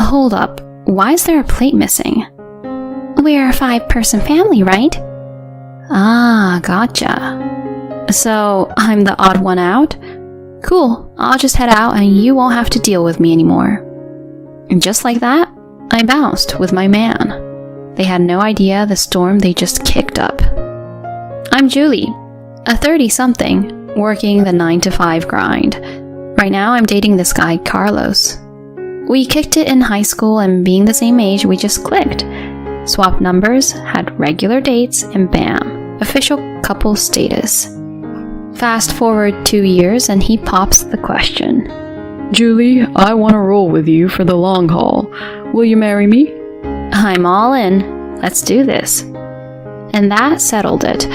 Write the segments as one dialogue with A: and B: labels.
A: Hold up, why is there a plate missing? We're a 5-person family, right? Ah, gotcha. So, I'm the odd one out? Cool, I'll just head out and you won't have to deal with me anymore. And just like that, I bounced with my man. They had no idea the storm they just kicked up. I'm Julie, a 30-something, working the 9-to-5 grind. Right now I'm dating this guy, Carlos. We kicked it in high school, and being the same age, we just clicked. Swapped numbers, had regular dates, and bam, official couple status. Fast forward 2 years and he pops the question.
B: Julie, I want to roll with you for the long haul. Will you marry me?
A: I'm all in. Let's do this. And that settled it.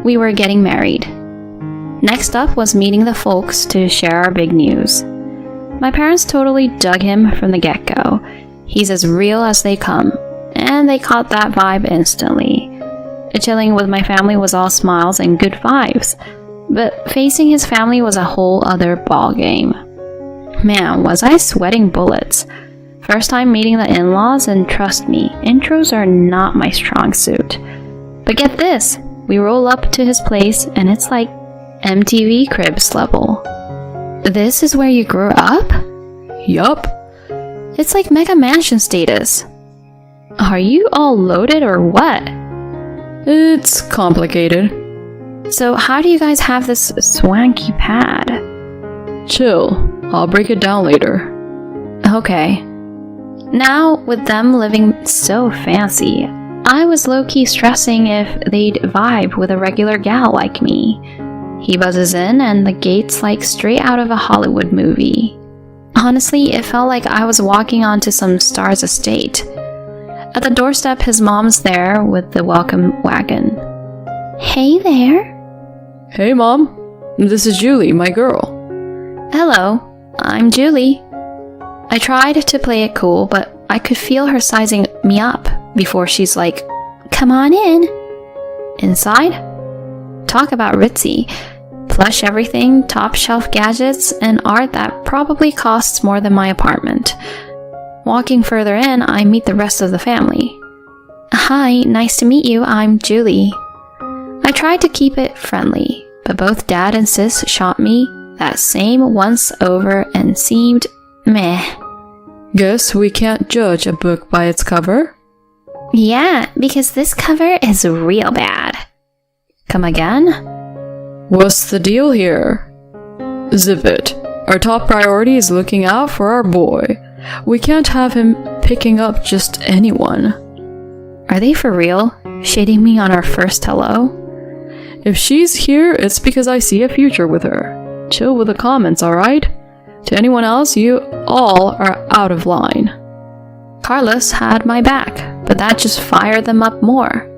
A: We were getting married. Next up was meeting the folks to share our big news. My parents totally dug him from the get-go. He's as real as they come, and they caught that vibe instantly. Chilling with my family was all smiles and good vibes, but facing his family was a whole other ballgame. Man, was I sweating bullets. First time meeting the in-laws, and trust me, intros are not my strong suit. But get this, we roll up to his place and it's like MTV Cribs level. This is where you grew up?
B: Yup.
A: It's like Mega Mansion status. Are you all loaded or what?
B: It's complicated.
A: So how do you guys have this swanky pad?
B: Chill, I'll break it down later.
A: Okay. Now, with them living so fancy, I was low-key stressing if they'd vibe with a regular gal like me. He buzzes in and the gate's like straight out of a Hollywood movie. Honestly, it felt like I was walking onto some star's estate. At the doorstep, his mom's there with the welcome wagon. Hey there.
B: Hey Mom, this is Julie, my girl.
A: Hello, I'm Julie. I tried to play it cool, but I could feel her sizing me up before she's like, come on in. Inside? Talk about ritzy. Plush everything, top shelf gadgets, and art that probably costs more than my apartment. Walking further in, I meet the rest of the family. Hi, nice to meet you, I'm Julie. I tried to keep it friendly, but both Dad and Sis shot me that same once over and seemed meh.
B: Guess we can't judge a book by its cover?
A: Yeah, because this cover is real bad. Come again?
B: What's the deal here? Zip it. Our top priority is looking out for our boy. We can't have him picking up just anyone.
A: Are they for real? Shading me on our first hello?
B: If she's here, it's because I see a future with her. Chill with the comments, alright? To anyone else, you all are out of line.
A: Carlos had my back, but that just fired them up more.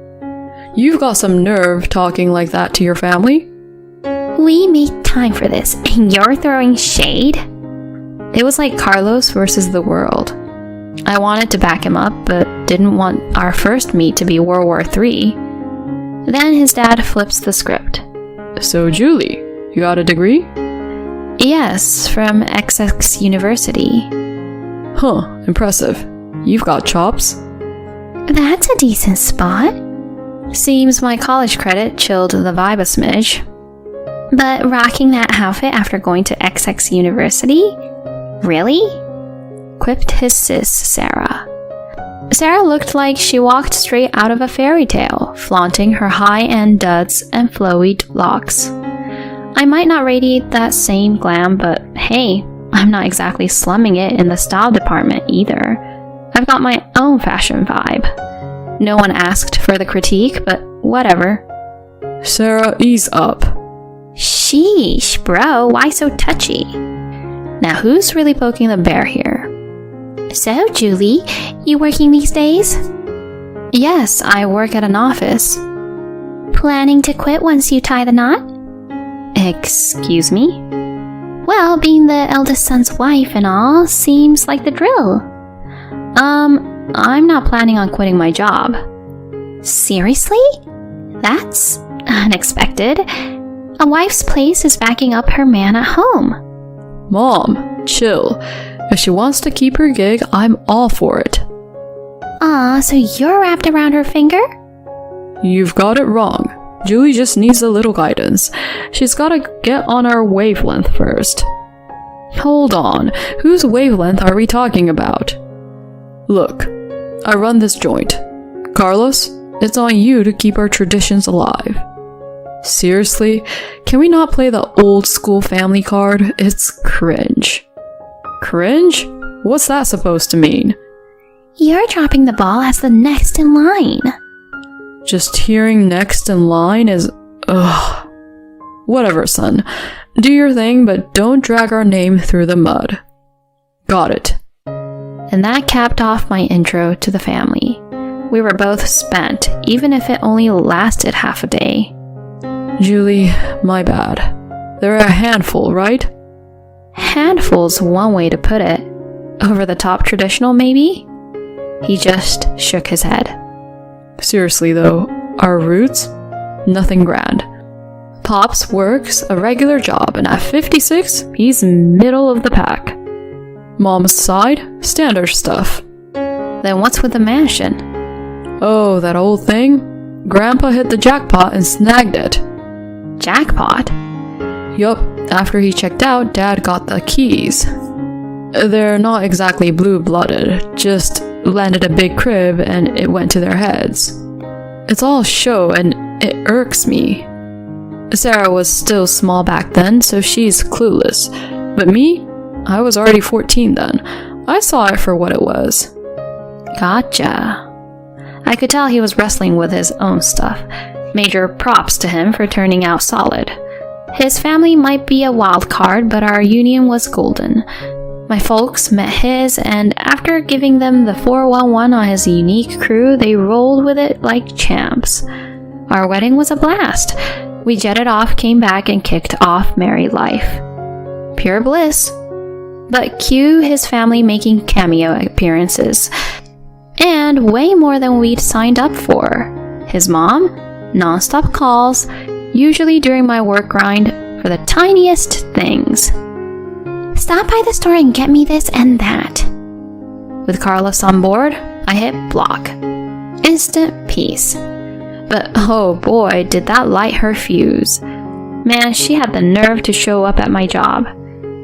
B: You've got some nerve talking like that to your family.
A: We made time for this, and you're throwing shade? It was like Carlos versus the world. I wanted to back him up, but didn't want our first meet to be World War III. Then his dad flips the script.
B: So Julie, you got a degree?
A: Yes, from XX University.
B: Huh, impressive. You've got chops.
A: That's a decent spot. Seems my college credit chilled the vibe a smidge. But rocking that outfit after going to XX University? Really? Quipped his sis, Sarah. Sarah looked like she walked straight out of a fairy tale, flaunting her high-end duds and flowy locks. I might not radiate that same glam, but hey, I'm not exactly slumming it in the style department either. I've got my own fashion vibe. No one asked for the critique, but whatever.
B: Sarah, ease up.
A: Sheesh, bro, why so touchy? Now who's really poking the bear here? So, Julie, you working these days? Yes, I work at an office. Planning to quit once you tie the knot? Excuse me? Well, being the eldest son's wife and all seems like the drill. I'm not planning on quitting my job. Seriously? That's unexpected. A wife's place is backing up her man at home.
B: Mom, chill. If she wants to keep her gig, I'm all for it.
A: Aw, so you're wrapped around her finger?
B: You've got it wrong. Julie just needs a little guidance. She's gotta get on our wavelength first. Hold on, whose wavelength are we talking about? Look, I run this joint. Carlos, it's on you to keep our traditions alive. Seriously, can we not play the old school family card? It's cringe. Cringe? What's that supposed to mean?
A: You're dropping the ball as the next in line.
B: Just hearing next in line is... ugh. Whatever, son. Do your thing, but don't drag our name through the mud. Got it.
A: And that capped off my intro to the family. We were both spent, even if it only lasted half a day.
B: Julie, my bad. They're a handful, right?
A: Handful's one way to put it. Over the top traditional, maybe? He just shook his head.
B: Seriously though, our roots? Nothing grand. Pops works a regular job, and at 56, he's middle of the pack. Mom's side, standard stuff.
A: Then what's with the mansion?
B: Oh, that old thing? Grandpa hit the jackpot and snagged it.
A: Jackpot?
B: Yup, after he checked out, Dad got the keys. They're not exactly blue-blooded, just landed a big crib and it went to their heads. It's all show and it irks me. Sarah was still small back then, so she's clueless. But me? I was already 14 then. I saw it for what it was.
A: Gotcha. I could tell he was wrestling with his own stuff. Major props to him for turning out solid. His family might be a wild card, but our union was golden. My folks met his, and after giving them the 411 on his unique crew, they rolled with it like champs. Our wedding was a blast. We jetted off, came back, and kicked off married life. Pure bliss. But cue his family making cameo appearances. And way more than we'd signed up for. His mom, non-stop calls, usually during my work grind, for the tiniest things. Stop by the store and get me this and that. With Carlos on board, I hit block. Instant peace. But oh boy, did that light her fuse. Man, she had the nerve to show up at my job.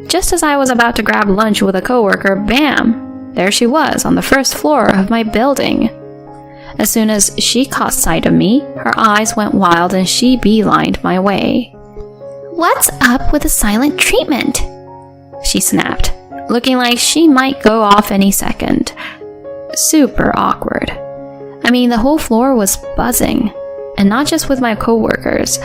A: Just as I was about to grab lunch with a coworker, bam! There she was on the first floor of my building. As soon as she caught sight of me, her eyes went wild and she beelined my way. What's up with the silent treatment? She snapped, looking like she might go off any second. Super awkward. I mean, the whole floor was buzzing. And not just with my coworkers.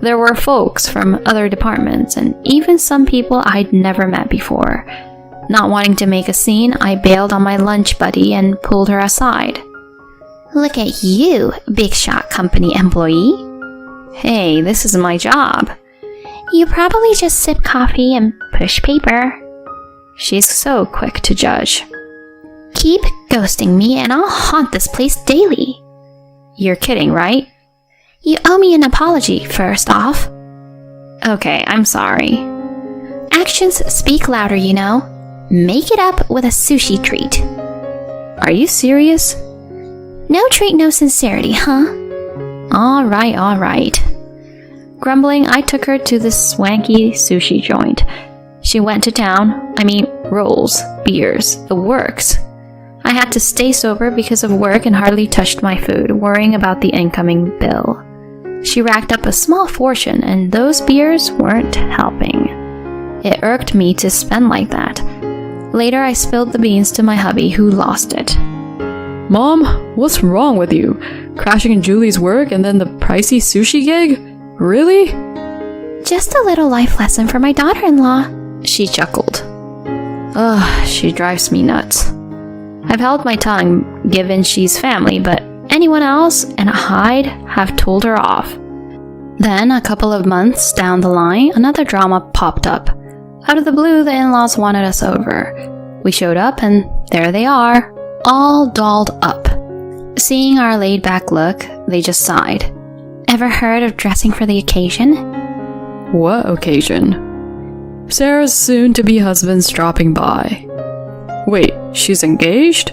A: There were folks from other departments and even some people I'd never met before. Not wanting to make a scene, I bailed on my lunch buddy and pulled her aside. Look at you, big shot company employee. Hey, this is my job. You probably just sip coffee and push paper. She's so quick to judge. Keep ghosting me and I'll haunt this place daily. You're kidding, right? You owe me an apology, first off. Okay, I'm sorry. Actions speak louder, you know. Make it up with a sushi treat. Are you serious? No treat, no sincerity, huh? Alright. Grumbling, I took her to this swanky sushi joint. She went to town. Rolls, beers, the works. I had to stay sober because of work and hardly touched my food, worrying about the incoming bill. She racked up a small fortune, and those beers weren't helping. It irked me to spend like that. Later, I spilled the beans to my hubby, who lost it.
B: Mom, what's wrong with you? Crashing in Julie's work and then the pricey sushi gig? Really?
A: Just a little life lesson for my daughter-in-law, she chuckled. Ugh, she drives me nuts. I've held my tongue, given she's family, but anyone else, and I'd have told her off. Then, a couple of months down the line, another drama popped up. Out of the blue, the in-laws wanted us over. We showed up, and there they are, all dolled up. Seeing our laid-back look, they just sighed. Ever heard of dressing for the occasion?
B: What occasion? Sarah's soon-to-be husband's dropping by. Wait, she's engaged?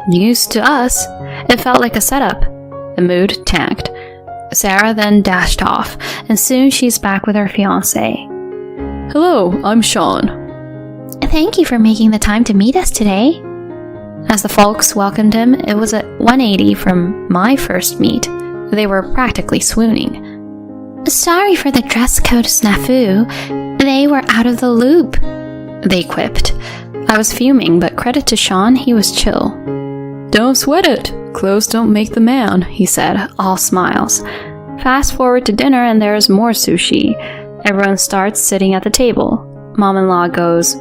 A: News to us. It felt like a setup. The mood tanked. Sarah then dashed off, and soon she's back with her fiancé.
B: Hello, I'm Sean.
A: Thank you for making the time to meet us today. As the folks welcomed him, it was a 180 from my first meet. They were practically swooning. Sorry for the dress code snafu. They were out of the loop, they quipped. I was fuming, but credit to Sean, he was chill.
B: Don't sweat it. Clothes don't make the man, he said, all smiles. Fast forward to dinner and there's more sushi. Everyone starts sitting at the table. Mom-in-law goes,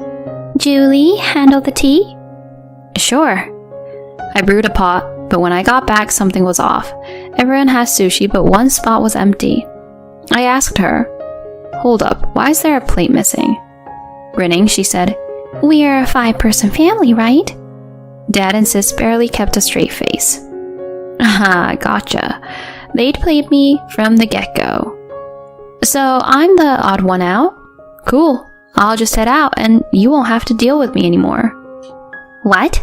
B: Julie, handle the tea? Sure. I brewed a pot, but when I got back, something was off. Everyone has sushi, but one spot was empty. I asked her, Hold up, why is there a plate missing? Grinning, she said, We're a 5-person family, right? Dad and Sis barely kept a straight face. Aha, gotcha. They'd played me from the get-go. So I'm the odd one out? Cool. I'll just head out and you won't have to deal with me anymore. What?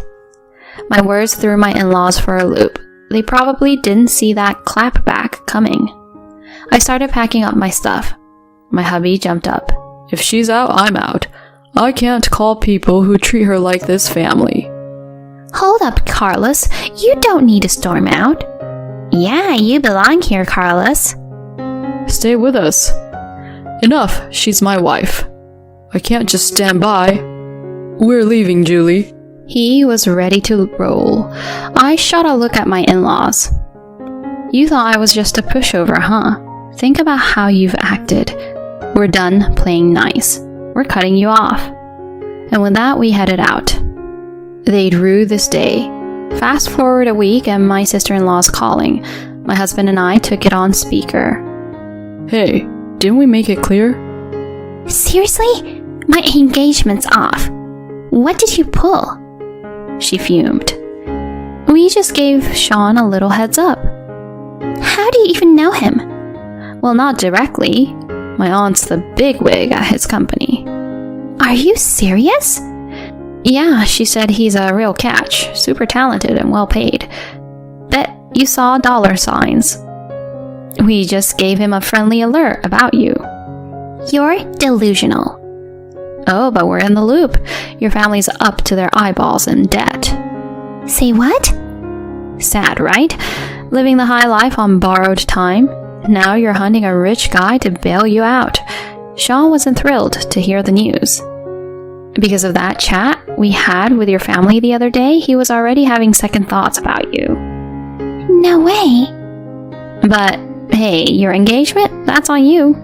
B: My words threw my in-laws for a loop. They probably didn't see that clapback coming. I started packing up my stuff. My hubby jumped up. If she's out, I'm out. I can't call people who treat her like this family. Hold up, Carlos. You don't need to storm out. Yeah, you belong here, Carlos. Stay with us. Enough, she's my wife. I can't just stand by. We're leaving, Julie. He was ready to roll. I shot a look at my in-laws. You thought I was just a pushover, huh? Think about how you've acted. We're done playing nice. We're cutting you off. And with that, we headed out. They'd rue this day. Fast forward a week and my sister-in-law's calling. My husband and I took it on speaker. Hey, didn't we make it clear? Seriously? My engagement's off. What did you pull? She fumed. We just gave Sean a little heads up. How do you even know him? Well, not directly. My aunt's the bigwig at his company. Are you serious? Yeah, she said he's a real catch, super talented and well paid. Bet you saw dollar signs. We just gave him a friendly alert about you. You're delusional. Oh, but we're in the loop. Your family's up to their eyeballs in debt. Say what? Sad, right? Living the high life on borrowed time. Now you're hunting a rich guy to bail you out. Sean wasn't thrilled to hear the news. Because of that chat we had with your family the other day, he was already having second thoughts about you. No way. But hey, your engagement? That's on you.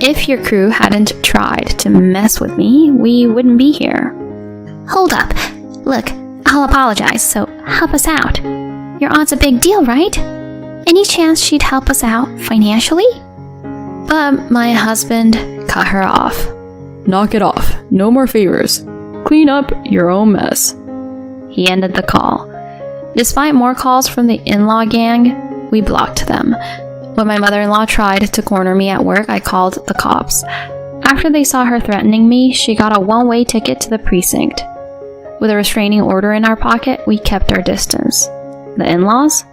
B: If your crew hadn't tried to mess with me, we wouldn't be here. Hold up. Look, I'll apologize, so help us out. Your aunt's a big deal, right? Any chance she'd help us out financially? But my husband cut her off. Knock it off. No more favors. Clean up your own mess. He ended the call. Despite more calls from the in-law gang, we blocked them. When my mother-in-law tried to corner me at work, I called the cops. After they saw her threatening me, she got a one-way ticket to the precinct. With a restraining order in our pocket, we kept our distance. The in-laws?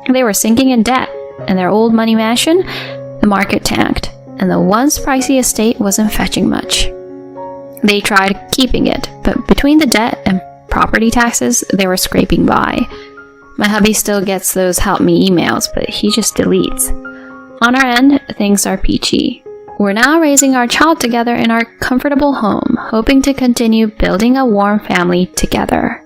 B: They were sinking in debt, and their old money mansion, the market tanked, and the once pricey estate wasn't fetching much. They tried keeping it, but between the debt and property taxes, they were scraping by. My hubby still gets those help me emails, but he just deletes. On our end, things are peachy. We're now raising our child together in our comfortable home, hoping to continue building a warm family together.